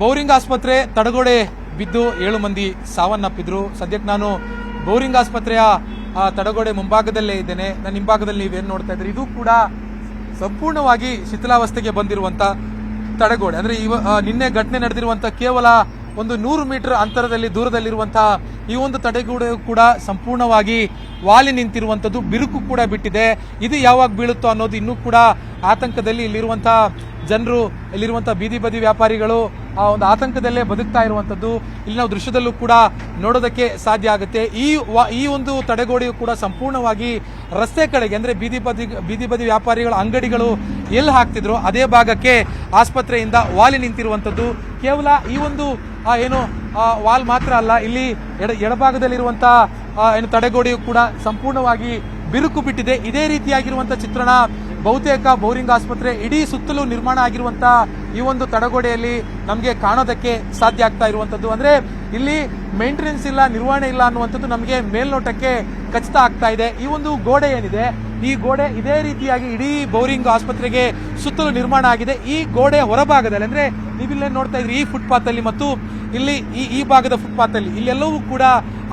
Bowring ಆಸ್ಪತ್ರೆ ತಡೆಗೋಡೆ ಬಿದ್ದು 7 ಮಂದಿ ಸಾವನ್ನಪ್ಪಿದ್ರು. ಸದ್ಯಕ್ಕೆ ನಾನು ಬೌರಿಂಗ್ ಆಸ್ಪತ್ರೆಯ ತಡೆಗೋಡೆ ಮುಂಭಾಗದಲ್ಲೇ ಇದ್ದೇನೆ. ನನ್ನ ಹಿಂಭಾಗದಲ್ಲಿ ನೀವೇನು ನೋಡ್ತಾ ಇದ್ದೀರಿ, ಇದು ಕೂಡ ಸಂಪೂರ್ಣವಾಗಿ ಶಿಥಿಲಾವಸ್ಥೆಗೆ ಬಂದಿರುವಂತ ತಡೆಗೋಡೆ. ಅಂದ್ರೆ ನಿನ್ನೆ ಘಟನೆ ನಡೆದಿರುವಂತ ಕೇವಲ ಒಂದು 100 ಮೀಟರ್ ಅಂತರದಲ್ಲಿ ದೂರದಲ್ಲಿರುವಂತಹ ಈ ಒಂದು ತಡೆಗೋಡೆ ಕೂಡ ಸಂಪೂರ್ಣವಾಗಿ ವಾಲಿ ನಿಂತಿರುವಂತದ್ದು, ಬಿರುಕು ಕೂಡ ಬಿಟ್ಟಿದೆ. ಇದು ಯಾವಾಗ ಬೀಳುತ್ತೋ ಅನ್ನೋದು ಇನ್ನೂ ಕೂಡ ಆತಂಕದಲ್ಲಿ ಇಲ್ಲಿರುವಂತಹ ಜನರು, ಇಲ್ಲಿರುವಂತಹ ಬೀದಿ ಬದಿ ವ್ಯಾಪಾರಿಗಳು ಆ ಒಂದು ಆತಂಕದಲ್ಲೇ ಬದುಕ್ತಾ ಇರುವಂತದ್ದು ಇಲ್ಲಿ ನಾವು ದೃಶ್ಯದಲ್ಲೂ ಕೂಡ ನೋಡೋದಕ್ಕೆ ಸಾಧ್ಯ ಆಗುತ್ತೆ. ಈ ಒಂದು ತಡೆಗೋಡೆಯು ಕೂಡ ಸಂಪೂರ್ಣವಾಗಿ ರಸ್ತೆ ಕಡೆಗೆ, ಅಂದ್ರೆ ಬೀದಿ ಬದಿ ವ್ಯಾಪಾರಿಗಳ ಅಂಗಡಿಗಳು ಎಲ್ಲಿ ಹಾಕ್ತಿದ್ರು ಅದೇ ಭಾಗಕ್ಕೆ ಆಸ್ಪತ್ರೆಯಿಂದ ವಾಲಿ ನಿಂತಿರುವಂತದ್ದು. ಕೇವಲ ಈ ಒಂದು ವಾಲ್ ಮಾತ್ರ ಅಲ್ಲ, ಇಲ್ಲಿ ಎಡಭಾಗದಲ್ಲಿರುವಂತಹ ತಡೆಗೋಡೆಯು ಕೂಡ ಸಂಪೂರ್ಣವಾಗಿ ಬಿರುಕು ಬಿಟ್ಟಿದೆ. ಇದೇ ರೀತಿಯಾಗಿರುವಂತಹ ಚಿತ್ರಣ ಬಹುತೇಕ ಬೌರಿಂಗ್ ಆಸ್ಪತ್ರೆ ಇಡೀ ಸುತ್ತಲೂ ನಿರ್ಮಾಣ ಆಗಿರುವಂತಹ ಈ ಒಂದು ತಡೆಗೋಡೆಯಲ್ಲಿ ನಮಗೆ ಕಾಣೋದಕ್ಕೆ ಸಾಧ್ಯ ಆಗ್ತಾ ಇರುವಂತದ್ದು. ಅಂದ್ರೆ ಇಲ್ಲಿ ಮೇಂಟೆನೆನ್ಸ್ ಇಲ್ಲ, ನಿರ್ವಹಣೆ ಇಲ್ಲ ಅನ್ನುವಂಥದ್ದು ನಮಗೆ ಮೇಲ್ನೋಟಕ್ಕೆ ಖಚಿತ ಆಗ್ತಾ ಇದೆ. ಈ ಒಂದು ಗೋಡೆ ಏನಿದೆ, ಈ ಗೋಡೆ ಇದೇ ರೀತಿಯಾಗಿ ಇಡೀ ಬೌರಿಂಗ್ ಆಸ್ಪತ್ರೆಗೆ ಸುತ್ತಲೂ ನಿರ್ಮಾಣ ಆಗಿದೆ. ಈ ಗೋಡೆ ಹೊರಭಾಗದಲ್ಲಿ, ಅಂದ್ರೆ ನೀವಿಲ್ಲೇ ನೋಡ್ತಾ ಇದ್ರಿ, ಈ ಫುಟ್ಪಾತ್ ಅಲ್ಲಿ ಮತ್ತು ಇಲ್ಲಿ ಈ ಭಾಗದ ಫುಟ್ಪಾತ್ ಅಲ್ಲಿ ಇಲ್ಲೆಲ್ಲವೂ ಕೂಡ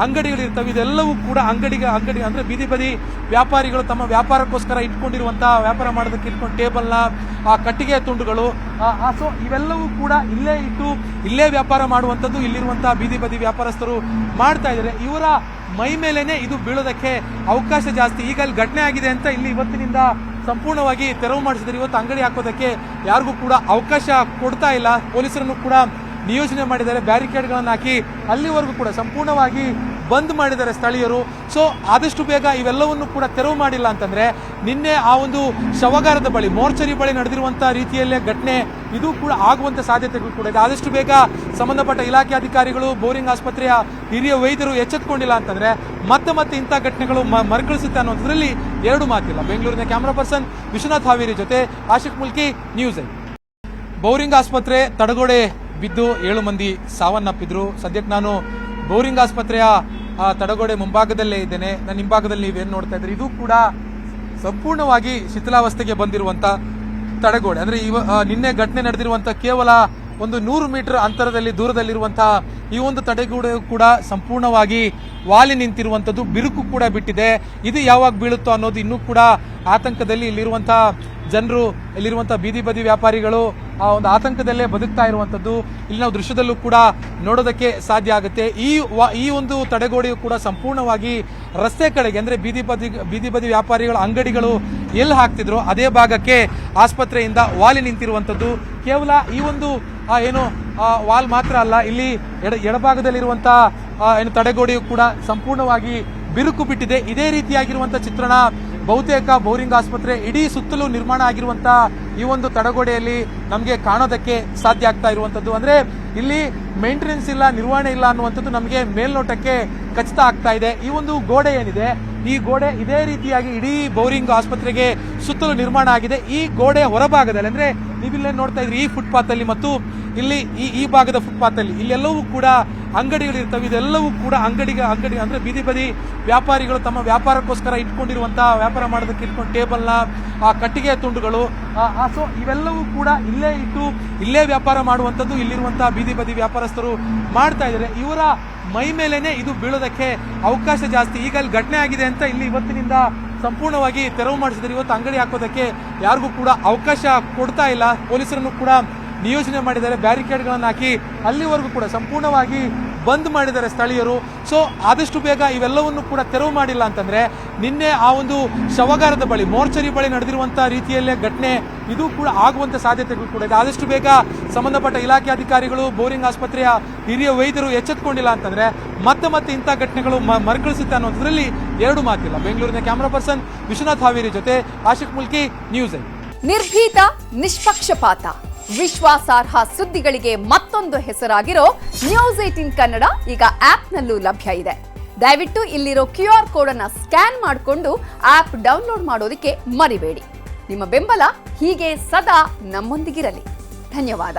ಅಂಗಡಿಗಳಿರ್ತವೆ. ಇದೆಲ್ಲವೂ ಕೂಡ ಅಂಗಡಿ ಅಂದ್ರೆ ಬೀದಿ ಬದಿ ವ್ಯಾಪಾರಿಗಳು ತಮ್ಮ ವ್ಯಾಪಾರಕ್ಕೋಸ್ಕರ ಇಟ್ಕೊಂಡಿರುವಂತಹ, ವ್ಯಾಪಾರ ಮಾಡೋದಕ್ಕೆ ಇಟ್ಕೊಂಡು ಟೇಬಲ್ನ ಕಟ್ಟಿಗೆ ತುಂಡುಗಳು, ಸೊ ಇವೆಲ್ಲವೂ ಕೂಡ ಇಲ್ಲೇ ಇಟ್ಟು ಇಲ್ಲೇ ವ್ಯಾಪಾರ ಮಾಡುವಂಥದ್ದು ಇಲ್ಲಿರುವಂತಹ ಬೀದಿ ಬದಿ ವ್ಯಾಪಾರಸ್ಥರು ಮಾಡ್ತಾ ಇದ್ದಾರೆ. ಇವರ ಮೈ ಮೇಲೇನೆ ಇದು ಬೀಳೋದಕ್ಕೆ ಅವಕಾಶ ಜಾಸ್ತಿ. ಈಗ ಅಲ್ಲಿ ಘಟನೆ ಆಗಿದೆ ಅಂತ ಇಲ್ಲಿ ಇವತ್ತಿನಿಂದ ಸಂಪೂರ್ಣವಾಗಿ ತೆರವು ಮಾಡಿಸಿದ್ದಾರೆ. ಇವತ್ತು ಅಂಗಡಿ ಹಾಕೋದಕ್ಕೆ ಯಾರಿಗೂ ಕೂಡ ಅವಕಾಶ ಕೊಡ್ತಾ ಇಲ್ಲ. ಪೊಲೀಸರನ್ನು ಕೂಡ ನಿಯೋಜನೆ ಮಾಡಿದ್ದಾರೆ, ಬ್ಯಾರಿಕೇಡ್ಗಳನ್ನು ಹಾಕಿ ಅಲ್ಲಿವರೆಗೂ ಕೂಡ ಸಂಪೂರ್ಣವಾಗಿ ಬಂದ್ ಮಾಡಿದ್ದಾರೆ ಸ್ಥಳೀಯರು. ಸೊ ಆದಷ್ಟು ಬೇಗ ಇವೆಲ್ಲವನ್ನು ಕೂಡ ತೆರವು ಮಾಡಿಲ್ಲ ಅಂತಂದ್ರೆ ನಿನ್ನೆ ಆ ಒಂದು ಶವಗಾರದ ಬಳಿ, ಮೋರ್ಚರಿ ಬಳಿ ನಡೆದಿರುವಂತಹ ರೀತಿಯಲ್ಲೇ ಘಟನೆ ಇದು ಕೂಡ ಆಗುವಂತ ಸಾಧ್ಯತೆಗಳು ಕೂಡ ಇದೆ. ಆದಷ್ಟು ಬೇಗ ಸಂಬಂಧಪಟ್ಟ ಇಲಾಖೆ ಅಧಿಕಾರಿಗಳು, ಬೋರಿಂಗ್ ಆಸ್ಪತ್ರೆಯ ಹಿರಿಯ ವೈದ್ಯರು ಎಚ್ಚೆತ್ತುಕೊಂಡಿಲ್ಲ ಅಂತಂದ್ರೆ ಮತ್ತೆ ಇಂಥ ಘಟನೆಗಳು ಮರುಕಳಿಸುತ್ತೆ ಅನ್ನೋದ್ರಲ್ಲಿ ಎರಡು ಮಾತಿಲ್ಲ. ಬೆಂಗಳೂರಿನ ಕ್ಯಾಮರಾ ಪರ್ಸನ್ ವಿಶ್ವನಾಥ್ ಹಾವೇರಿ ಜೊತೆ ಆಶಿಕ್ ಮುಲ್ಕಿ, ನ್ಯೂಸ್ 8. ಬೌರಿಂಗ್ ಆಸ್ಪತ್ರೆ ತಡೆಗೋಡೆ ಬಿದ್ದು 7 ಮಂದಿ ಸಾವನ್ನಪ್ಪಿದ್ರು. ಸದ್ಯಕ್ಕೆ ನಾನು ಬೌರಿಂಗ್ ಆಸ್ಪತ್ರೆಯ ತಡೆಗೋಡೆ ಮುಂಭಾಗದಲ್ಲೇ ಇದ್ದೇನೆ. ನನ್ನ ಹಿಂಭಾಗದಲ್ಲಿ ನೀವೇನು ನೋಡ್ತಾ ಇದ್ದೀರಿ, ಇದು ಕೂಡ ಸಂಪೂರ್ಣವಾಗಿ ಶಿಥಿಲಾವಸ್ಥೆಗೆ ಬಂದಿರುವಂತ ತಡೆಗೋಡೆ. ಅಂದ್ರೆ ನಿನ್ನೆ ಘಟನೆ ನಡೆದಿರುವಂತ ಕೇವಲ ಒಂದು 100 ಮೀಟರ್ ಅಂತರದಲ್ಲಿ ದೂರದಲ್ಲಿರುವಂತಹ ಈ ಒಂದು ತಡೆಗೋಡೆ ಕೂಡ ಸಂಪೂರ್ಣವಾಗಿ ವಾಲಿ ನಿಂತಿರುವಂತದ್ದು, ಬಿರುಕು ಕೂಡ ಬಿಟ್ಟಿದೆ. ಇದು ಯಾವಾಗ ಬೀಳುತ್ತೋ ಅನ್ನೋದು ಇನ್ನೂ ಕೂಡ ಆತಂಕದಲ್ಲಿ ಇಲ್ಲಿರುವಂತಹ ಜನರು, ಇಲ್ಲಿರುವಂತಹ ಬೀದಿ ಬದಿ ವ್ಯಾಪಾರಿಗಳು ಆ ಒಂದು ಆತಂಕದಲ್ಲೇ ಬದುಕ್ತಾ ಇರುವಂತದ್ದು ಇಲ್ಲಿ ನಾವು ದೃಶ್ಯದಲ್ಲೂ ಕೂಡ ನೋಡೋದಕ್ಕೆ ಸಾಧ್ಯ ಆಗುತ್ತೆ. ಈ ಒಂದು ತಡೆಗೋಡೆಯು ಕೂಡ ಸಂಪೂರ್ಣವಾಗಿ ರಸ್ತೆ ಕಡೆಗೆ, ಅಂದ್ರೆ ಬೀದಿ ಬದಿ ವ್ಯಾಪಾರಿಗಳ ಅಂಗಡಿಗಳು ಎಲ್ಲಿ ಹಾಕ್ತಿದ್ರು ಅದೇ ಭಾಗಕ್ಕೆ ಆಸ್ಪತ್ರೆಯಿಂದ ವಾಲಿ ನಿಂತಿರುವಂತದ್ದು. ಕೇವಲ ಈ ಒಂದು ವಾಲ್ ಮಾತ್ರ ಅಲ್ಲ, ಇಲ್ಲಿ ಎಡಭಾಗದಲ್ಲಿರುವಂತಹ ತಡೆಗೋಡೆಯು ಕೂಡ ಸಂಪೂರ್ಣವಾಗಿ ಬಿರುಕು ಬಿಟ್ಟಿದೆ. ಇದೇ ರೀತಿಯಾಗಿರುವಂತಹ ಚಿತ್ರಣ ಬಹುತೇಕ ಬೌರಿಂಗ್ ಆಸ್ಪತ್ರೆ ಇಡೀ ಸುತ್ತಲೂ ನಿರ್ಮಾಣ ಆಗಿರುವಂತಹ ಈ ಒಂದು ತಡೆಗೋಡೆಯಲ್ಲಿ ನಮಗೆ ಕಾಣೋದಕ್ಕೆ ಸಾಧ್ಯ ಆಗ್ತಾ ಇರುವಂತದ್ದು. ಅಂದ್ರೆ ಇಲ್ಲಿ ಮೇಂಟೆನೆನ್ಸ್ ಇಲ್ಲ, ನಿರ್ವಹಣೆ ಇಲ್ಲ ಅನ್ನುವಂಥದ್ದು ನಮಗೆ ಮೇಲ್ನೋಟಕ್ಕೆ ಖಚಿತ ಆಗ್ತಾ ಇದೆ. ಈ ಒಂದು ಗೋಡೆ ಏನಿದೆ, ಈ ಗೋಡೆ ಇದೇ ರೀತಿಯಾಗಿ ಇಡೀ ಬೌರಿಂಗ್ ಆಸ್ಪತ್ರೆಗೆ ಸುತ್ತಲೂ ನಿರ್ಮಾಣ ಆಗಿದೆ. ಈ ಗೋಡೆ ಹೊರಭಾಗದಲ್ಲಿ, ಅಂದ್ರೆ ನೀವಿಲ್ಲೇ ನೋಡ್ತಾ ಇದ್ರಿ, ಈ ಫುಟ್ಪಾತ್ ಅಲ್ಲಿ ಮತ್ತು ಇಲ್ಲಿ ಈ ಭಾಗದ ಫುಟ್ಪಾತ್ ಅಲ್ಲಿ ಇಲ್ಲೆಲ್ಲವೂ ಕೂಡ ಅಂಗಡಿಗಳಿರ್ತವೆ. ಇದೆಲ್ಲವೂ ಕೂಡ ಅಂಗಡಿ ಅಂದ್ರೆ ಬೀದಿ ಬದಿ ವ್ಯಾಪಾರಿಗಳು ತಮ್ಮ ವ್ಯಾಪಾರಕ್ಕೋಸ್ಕರ ಇಟ್ಕೊಂಡಿರುವಂತಹ, ವ್ಯಾಪಾರ ಮಾಡೋದಕ್ಕೆ ಇಟ್ಕೊಂಡು ಟೇಬಲ್ನ ಕಟ್ಟಿಗೆ ತುಂಡುಗಳು, ಸೊ ಇವೆಲ್ಲವೂ ಕೂಡ ಇಲ್ಲೇ ಇಟ್ಟು ಇಲ್ಲೇ ವ್ಯಾಪಾರ ಮಾಡುವಂಥದ್ದು ಇಲ್ಲಿರುವಂತಹ ಬೀದಿ ಬದಿ ವ್ಯಾಪಾರಸ್ಥರು ಮಾಡ್ತಾ ಇದ್ದಾರೆ. ಇವರ ಮೈ ಮೇಲೇನೆ ಇದು ಬೀಳೋದಕ್ಕೆ ಅವಕಾಶ ಜಾಸ್ತಿ. ಈಗ ಅಲ್ಲಿ ಘಟನೆ ಆಗಿದೆ ಅಂತ ಇಲ್ಲಿ ಇವತ್ತಿನಿಂದ ಸಂಪೂರ್ಣವಾಗಿ ತೆರವು ಮಾಡಿಸಿದ್ದಾರೆ. ಇವತ್ತು ಅಂಗಡಿ ಹಾಕೋದಕ್ಕೆ ಯಾರಿಗೂ ಕೂಡ ಅವಕಾಶ ಕೊಡ್ತಾ ಇಲ್ಲ. ಪೊಲೀಸರನ್ನು ಕೂಡ ನಿಯೋಜನೆ ಮಾಡಿದ್ದಾರೆ, ಬ್ಯಾರಿಕೇಡ್ಗಳನ್ನು ಹಾಕಿ ಅಲ್ಲಿವರೆಗೂ ಕೂಡ ಸಂಪೂರ್ಣವಾಗಿ ಬಂದ್ ಮಾಡಿದ್ದಾರೆ ಸ್ಥಳೀಯರು. ಸೊ ಆದಷ್ಟು ಬೇಗ ಇವೆಲ್ಲವನ್ನು ಕೂಡ ತೆರವು ಮಾಡಿಲ್ಲ ಅಂತಂದ್ರೆ ನಿನ್ನೆ ಆ ಒಂದು ಶವಗಾರದ ಬಳಿ, ಮೋರ್ಚರಿ ಬಳಿ ನಡೆದಿರುವಂತಹ ರೀತಿಯಲ್ಲೇ ಘಟನೆ ಇದು ಕೂಡ ಆಗುವಂತ ಸಾಧ್ಯತೆಗಳು ಕೂಡ ಇದೆ. ಆದಷ್ಟು ಬೇಗ ಸಂಬಂಧಪಟ್ಟ ಇಲಾಖೆ ಅಧಿಕಾರಿಗಳು, ಬೋರಿಂಗ್ ಆಸ್ಪತ್ರೆಯ ಹಿರಿಯ ವೈದ್ಯರು ಎಚ್ಚೆತ್ತುಕೊಂಡಿಲ್ಲ ಅಂತಂದ್ರೆ ಮತ್ತೆ ಇಂಥ ಘಟನೆಗಳು ಮರುಕಳಿಸುತ್ತೆ ಅನ್ನೋದ್ರಲ್ಲಿ ಎರಡು ಮಾತಿಲ್ಲ. ಬೆಂಗಳೂರಿನ ಕ್ಯಾಮರಾ ಪರ್ಸನ್ ವಿಶ್ವನಾಥ್ ಹಾವೇರಿ ಜೊತೆ ಆಶಿಕ್ ಮುಲ್ಕಿ, ನ್ಯೂಸ್ 8. ನಿರ್ಭೀತ, ನಿಷ್ಪಕ್ಷಪಾತ, ವಿಶ್ವಾಸಾರ್ಹ ಸುದ್ದಿಗಳಿಗೆ ಮತ್ತೊಂದು ಹೆಸರಾಗಿರೋ ನ್ಯೂಸ್ 18 ಕನ್ನಡ ಈಗ ಆಪ್ನಲ್ಲೂ ಲಭ್ಯ ಇದೆ. ದಯವಿಟ್ಟು ಇಲ್ಲಿರೋ QR ಕೋಡ್ ಅನ್ನ ಸ್ಕ್ಯಾನ್ ಮಾಡಿಕೊಂಡು ಆಪ್ ಡೌನ್ಲೋಡ್ ಮಾಡೋದಕ್ಕೆ ಮರಿಬೇಡಿ. ನಿಮ್ಮ ಬೆಂಬಲ ಹೀಗೆ ಸದಾ ನಮ್ಮೊಂದಿಗಿರಲಿ. ಧನ್ಯವಾದ.